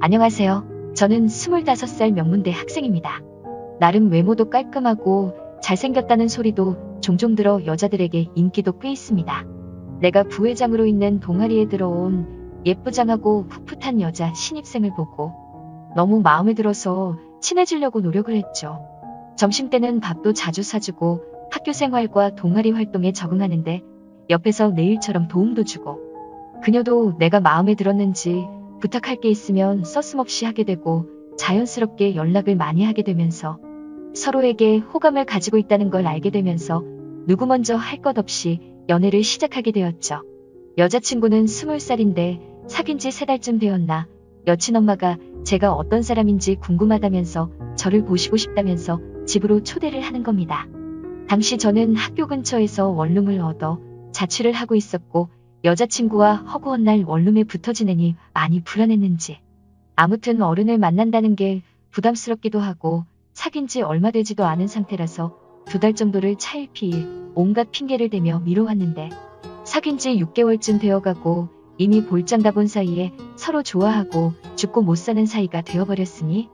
안녕하세요. 저는 25살 명문대 학생입니다. 나름 외모도 깔끔하고 잘생겼다는 소리도 종종 들어 여자들에게 인기도 꽤 있습니다. 내가 부회장으로 있는 동아리에 들어온 예쁘장하고 풋풋한 여자 신입생을 보고 너무 마음에 들어서 친해지려고 노력을 했죠. 점심때는 밥도 자주 사주고 학교 생활과 동아리 활동에 적응하는데 옆에서 내 일처럼 도움도 주고, 그녀도 내가 마음에 들었는지 부탁할 게 있으면 서슴없이 하게 되고 자연스럽게 연락을 많이 하게 되면서 서로에게 호감을 가지고 있다는 걸 알게 되면서 누구 먼저 할 것 없이 연애를 시작하게 되었죠. 여자친구는 20살인데 사귄 지 3달쯤 되었나 여친 엄마가 제가 어떤 사람인지 궁금하다면서 저를 보시고 싶다면서 집으로 초대를 하는 겁니다. 당시 저는 학교 근처에서 원룸을 얻어 자취를 하고 있었고 여자친구와 허구한 날 원룸에 붙어 지내니 많이 불안했는지 아무튼 어른을 만난다는 게 부담스럽기도 하고 사귄 지 얼마 되지도 않은 상태라서 2달 정도를 차일피일 온갖 핑계를 대며 미뤄왔는데 사귄 지 6개월쯤 되어가고 이미 볼장 다 본 사이에 서로 좋아하고 죽고 못 사는 사이가 되어버렸으니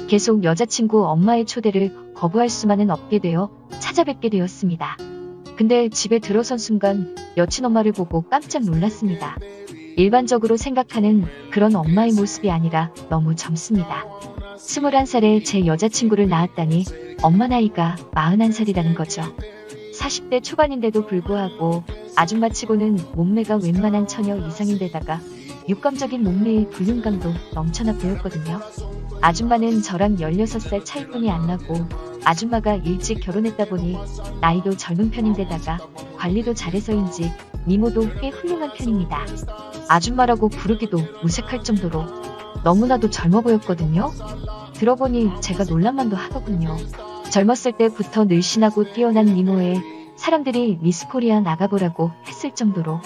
계속 여자친구 엄마의 초대를 거부할 수만은 없게 되어 찾아뵙게 되었습니다. 근데 집에 들어선 순간 여친 엄마를 보고 깜짝 놀랐습니다. 일반적으로 생각하는 그런 엄마의 모습이 아니라 너무 젊습니다. 21살에 제 여자친구를 낳았다니 엄마 나이가 41살이라는 거죠. 40대 초반인데도 불구하고 아줌마치고는 몸매가 웬만한 처녀 이상인데다가 육감적인 몸매의 불륜감도 넘쳐나 보였거든요. 아줌마는 저랑 16살 차이뿐이 안 나고 아줌마가 일찍 결혼했다 보니 나이도 젊은 편인데다가 관리도 잘해서인지 미모도 꽤 훌륭한 편입니다. 아줌마라고 부르기도 무색할 정도로 너무나도 젊어 보였거든요. 들어보니 제가 놀랄만도 하더군요. 젊었을 때부터 늘씬하고 뛰어난 미모에 사람들이 미스코리아 나가보라고 했을 정도로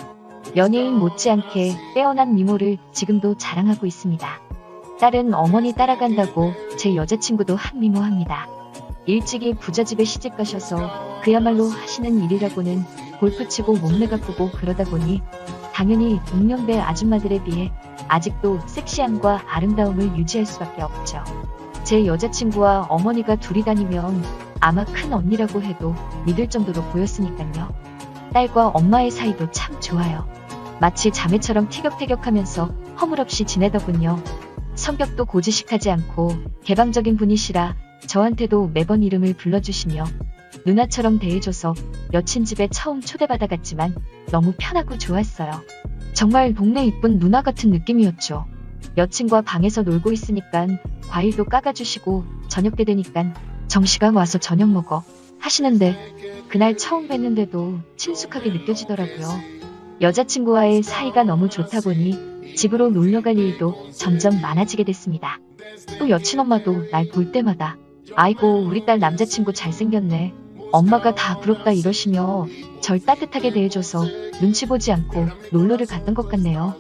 연예인 못지않게 빼어난 미모를 지금도 자랑하고 있습니다. 딸은 어머니 따라간다고 제 여자친구도 한미모합니다. 일찍이 부잣집에 시집가셔서 그야말로 하시는 일이라고는 골프 치고 몸매가 크고 그러다 보니 당연히 동년배 아줌마들에 비해 아직도 섹시함과 아름다움을 유지할 수밖에 없죠. 제 여자친구와 어머니가 둘이 다니면 아마 큰 언니라고 해도 믿을 정도로 보였으니까요. 딸과 엄마의 사이도 참 좋아요. 마치 자매처럼 티격태격하면서 허물없이 지내더군요. 성격도 고지식하지 않고 개방적인 분이시라 저한테도 매번 이름을 불러주시며 누나처럼 대해줘서 여친 집에 처음 초대받아갔지만 너무 편하고 좋았어요. 정말 동네 이쁜 누나 같은 느낌이었죠. 여친과 방에서 놀고 있으니까 과일도 까가주시고 저녁 때 되니까 정시가 와서 저녁 먹어 하시는데 그날 처음 뵀는데도 친숙하게 느껴지더라고요. 여자친구와의 사이가 너무 좋다 보니 집으로 놀러갈 일도 점점 많아지게 됐습니다. 또 여친 엄마도 날 볼 때마다 아이고 우리 딸 남자친구 잘생겼네. 엄마가 다 부럽다 이러시며 절 따뜻하게 대해줘서 눈치 보지 않고 놀러를 갔던 것 같네요.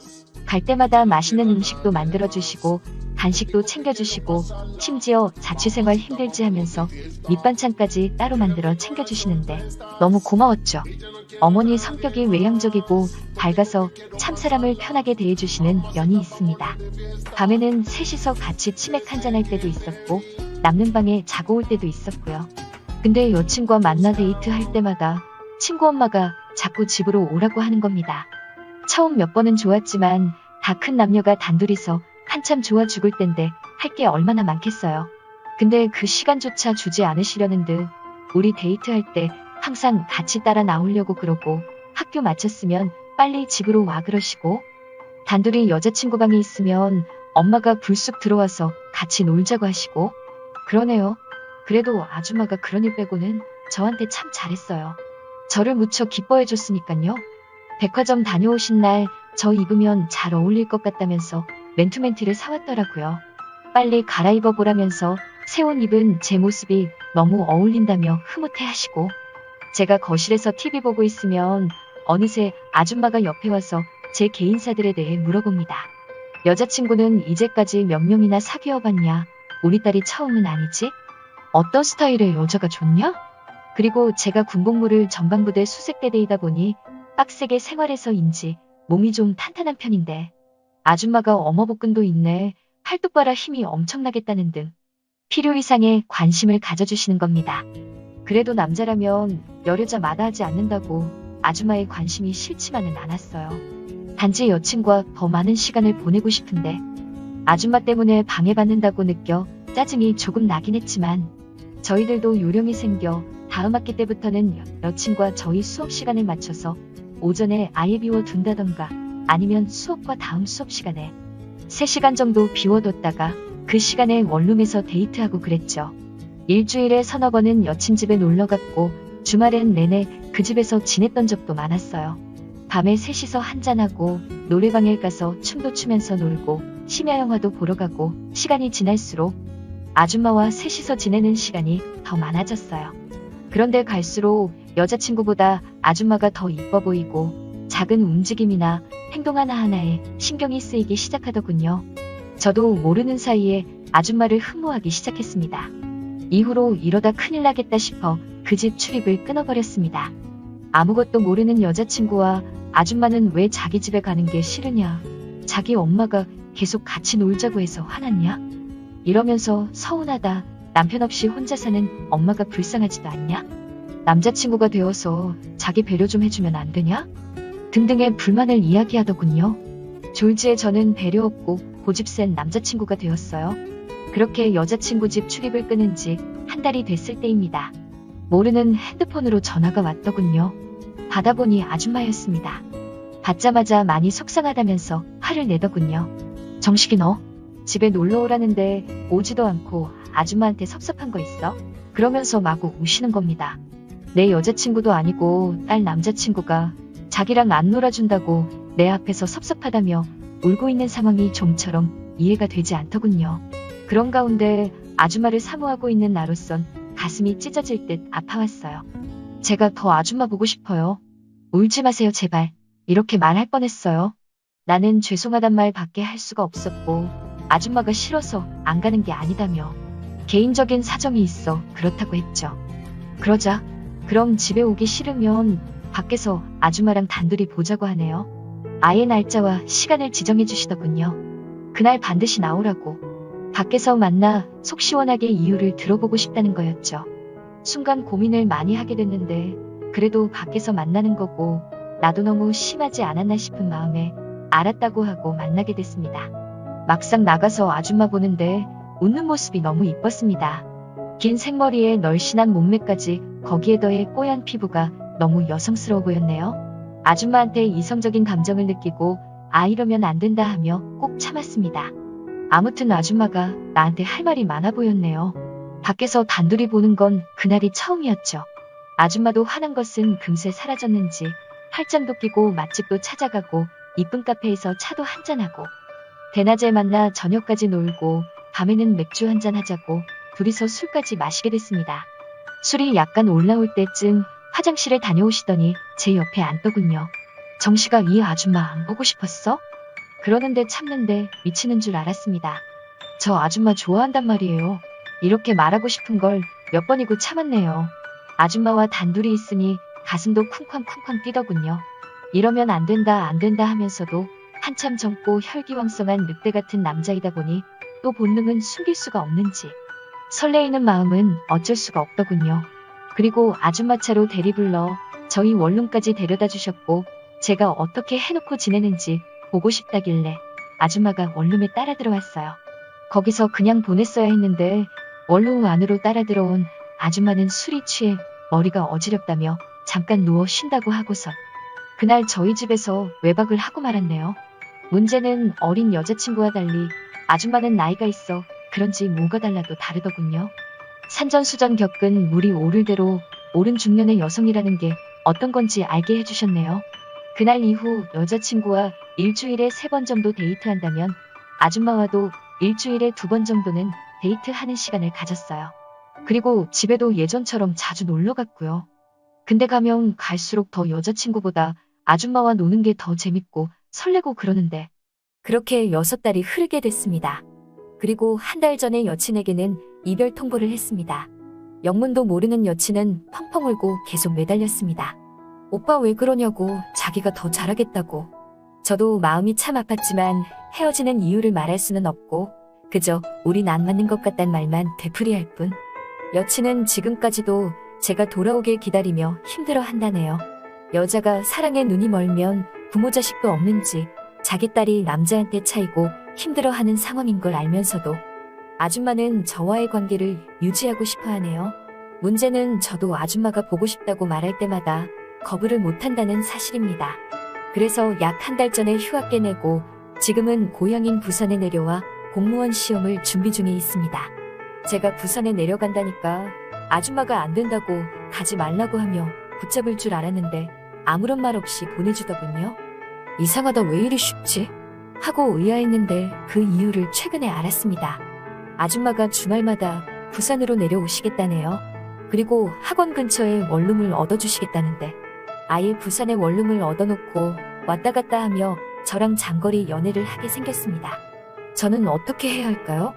갈 때마다 맛있는 음식도 만들어주시고 간식도 챙겨주시고 심지어 자취생활 힘들지 하면서 밑반찬까지 따로 만들어 챙겨주시는데 너무 고마웠죠. 어머니 성격이 외향적이고 밝아서 참 사람을 편하게 대해주시는 면이 있습니다. 밤에는 셋이서 같이 치맥 한잔할 때도 있었고 남는 방에 자고 올 때도 있었고요. 근데 여친과 만나 데이트할 때마다 친구 엄마가 자꾸 집으로 오라고 하는 겁니다. 처음 몇 번은 좋았지만 다 큰 남녀가 단둘이서 한참 좋아 죽을 땐데 할 게 얼마나 많겠어요. 근데 그 시간조차 주지 않으시려는 듯 우리 데이트할 때 항상 같이 따라 나오려고 그러고 학교 마쳤으면 빨리 집으로 와 그러시고 단둘이 여자친구 방에 있으면 엄마가 불쑥 들어와서 같이 놀자고 하시고 그러네요. 그래도 아줌마가 그런 일 빼고는 저한테 참 잘했어요. 저를 무척 기뻐해줬으니깐요. 백화점 다녀오신 날 저 입으면 잘 어울릴 것 같다면서 맨투맨티를 사왔더라고요. 빨리 갈아입어보라면서 새 옷 입은 제 모습이 너무 어울린다며 흐뭇해하시고 제가 거실에서 TV 보고 있으면 어느새 아줌마가 옆에 와서 제 개인사들에 대해 물어봅니다. 여자친구는 이제까지 몇 명이나 사귀어봤냐? 우리 딸이 처음은 아니지? 어떤 스타일의 여자가 좋냐? 그리고 제가 군복무를 전방부대 수색대대이다 보니 빡세게 생활해서인지 몸이 좀 탄탄한 편인데 아줌마가 어머복근도 있네. 팔뚝바라 힘이 엄청나겠다는 등 필요 이상의 관심을 가져주시는 겁니다. 그래도 남자라면 여려자 마다하지 않는다고 아줌마의 관심이 싫지만은 않았어요. 단지 여친과 더 많은 시간을 보내고 싶은데 아줌마 때문에 방해받는다고 느껴 짜증이 조금 나긴 했지만 저희들도 요령이 생겨 다음 학기 때부터는 여친과 저희 수업 시간을 맞춰서 오전에 아예 비워둔다던가 아니면 수업과 다음 수업 시간에 3시간 정도 비워뒀다가 그 시간에 원룸에서 데이트하고 그랬죠. 일주일에 서너 번은 여친 집에 놀러갔고 주말엔 내내 그 집에서 지냈던 적도 많았어요. 밤에 셋이서 한잔하고 노래방에 가서 춤도 추면서 놀고 심야 영화도 보러 가고 시간이 지날수록 아줌마와 셋이서 지내는 시간이 더 많아졌어요. 그런데 갈수록 여자친구보다 아줌마가 더 이뻐 보이고 작은 움직임이나 행동 하나하나에 신경이 쓰이기 시작하더군요. 저도 모르는 사이에 아줌마를 흠모하기 시작했습니다. 이후로 이러다 큰일 나겠다 싶어 그 집 출입을 끊어버렸습니다. 아무것도 모르는 여자친구와 아줌마는 왜 자기 집에 가는 게 싫으냐, 자기 엄마가 계속 같이 놀자고 해서 화났냐, 이러면서 서운하다, 남편 없이 혼자 사는 엄마가 불쌍하지도 않냐, 남자친구가 되어서 자기 배려 좀 해주면 안 되냐, 등등의 불만을 이야기하더군요. 졸지에 저는 배려 없고 고집 센 남자친구가 되었어요. 그렇게 여자친구 집 출입을 끊은 지 한 달이 됐을 때입니다. 모르는 핸드폰으로 전화가 왔더군요. 받아보니 아줌마였습니다. 받자마자 많이 속상하다면서 화를 내더군요. 정식이 너 집에 놀러 오라는데 오지도 않고 아줌마한테 섭섭한 거 있어? 그러면서 마구 우시는 겁니다. 내 여자친구도 아니고 딸 남자친구가 자기랑 안 놀아준다고 내 앞에서 섭섭하다며 울고 있는 상황이 좀처럼 이해가 되지 않더군요. 그런 가운데 아줌마를 사모하고 있는 나로선 가슴이 찢어질 듯 아파왔어요. 제가 더 아줌마 보고 싶어요. 울지 마세요 제발. 이렇게 말할 뻔했어요. 나는 죄송하단 말 밖에 할 수가 없었고 아줌마가 싫어서 안 가는 게 아니다며 개인적인 사정이 있어 그렇다고 했죠. 그러자 그럼 집에 오기 싫으면 밖에서 아줌마랑 단둘이 보자고 하네요. 아예 날짜와 시간을 지정해 주시더군요. 그날 반드시 나오라고. 밖에서 만나 속 시원하게 이유를 들어보고 싶다는 거였죠. 순간 고민을 많이 하게 됐는데 그래도 밖에서 만나는 거고 나도 너무 심하지 않았나 싶은 마음에 알았다고 하고 만나게 됐습니다. 막상 나가서 아줌마 보는데 웃는 모습이 너무 이뻤습니다. 긴 생머리에 널씬한 몸매까지 거기에 더해 뽀얀 피부가 너무 여성스러워 보였네요. 아줌마한테 이성적인 감정을 느끼고 아 이러면 안 된다 하며 꼭 참았습니다. 아무튼 아줌마가 나한테 할 말이 많아 보였네요. 밖에서 단둘이 보는 건 그날이 처음이었죠. 아줌마도 화난 것은 금세 사라졌는지 팔짱도 끼고 맛집도 찾아가고 이쁜 카페에서 차도 한잔하고 대낮에 만나 저녁까지 놀고 밤에는 맥주 한잔 하자고 둘이서 술까지 마시게 됐습니다. 술이 약간 올라올 때쯤 화장실에 다녀오시더니 제 옆에 앉더군요. 정씨가 이 아줌마 안 보고 싶었어? 그러는데 참는데 미치는 줄 알았습니다. 저 아줌마 좋아한단 말이에요. 이렇게 말하고 싶은 걸 몇 번이고 참았네요. 아줌마와 단둘이 있으니 가슴도 쿵쾅쿵쾅 뛰더군요. 이러면 안 된다 하면서도 한참 젊고 혈기왕성한 늑대 같은 남자이다 보니 또 본능은 숨길 수가 없는지 설레이는 마음은 어쩔 수가 없더군요. 그리고 아줌마 차로 대리 불러 저희 원룸까지 데려다 주셨고 제가 어떻게 해놓고 지내는지 보고 싶다길래 아줌마가 원룸에 따라 들어왔어요. 거기서 그냥 보냈어야 했는데 원룸 안으로 따라 들어온 아줌마는 술이 취해 머리가 어지럽다며 잠깐 누워 쉰다고 하고선 그날 저희 집에서 외박을 하고 말았네요. 문제는 어린 여자친구와 달리 아줌마는 나이가 있어 그런지 뭐가 달라도 다르더군요. 산전수전 겪은 물이 오를 대로 오른 중년의 여성이라는 게 어떤 건지 알게 해주셨네요. 그날 이후 여자친구와 일주일에 3번 정도 데이트한다면 아줌마와도 일주일에 2번 정도는 데이트하는 시간을 가졌어요. 그리고 집에도 예전처럼 자주 놀러 갔고요. 근데 가면 갈수록 더 여자친구보다 아줌마와 노는 게 더 재밌고 설레고 그러는데 그렇게 6달이 흐르게 됐습니다. 그리고 한 달 전에 여친에게는 이별 통보를 했습니다. 영문도 모르는 여친은 펑펑 울고 계속 매달렸습니다. 오빠 왜 그러냐고 자기가 더 잘하겠다고. 저도 마음이 참 아팠지만 헤어지는 이유를 말할 수는 없고 그저 우린 안 맞는 것 같단 말만 되풀이할 뿐. 여친은 지금까지도 제가 돌아오길 기다리며 힘들어 한다네요. 여자가 사랑에 눈이 멀면 부모 자식도 없는지 자기 딸이 남자한테 차이고 힘들어하는 상황인 걸 알면서도 아줌마는 저와의 관계를 유지하고 싶어 하네요. 문제는 저도 아줌마가 보고 싶다고 말할 때마다 거부를 못한다는 사실입니다. 그래서 약 한 달 전에 휴학계 내고 지금은 고향인 부산에 내려와 공무원 시험을 준비 중에 있습니다. 제가 부산에 내려간다니까 아줌마가 안 된다고 가지 말라고 하며 붙잡을 줄 알았는데 아무런 말 없이 보내주더군요. 이상하다, 왜 이리 쉽지? 하고 의아했는데 그 이유를 최근에 알았습니다. 아줌마가 주말마다 부산으로 내려오시겠다네요. 그리고 학원 근처에 원룸을 얻어주시겠다는데 아예 부산에 원룸을 얻어놓고 왔다 갔다 하며 저랑 장거리 연애를 하게 생겼습니다. 저는 어떻게 해야 할까요?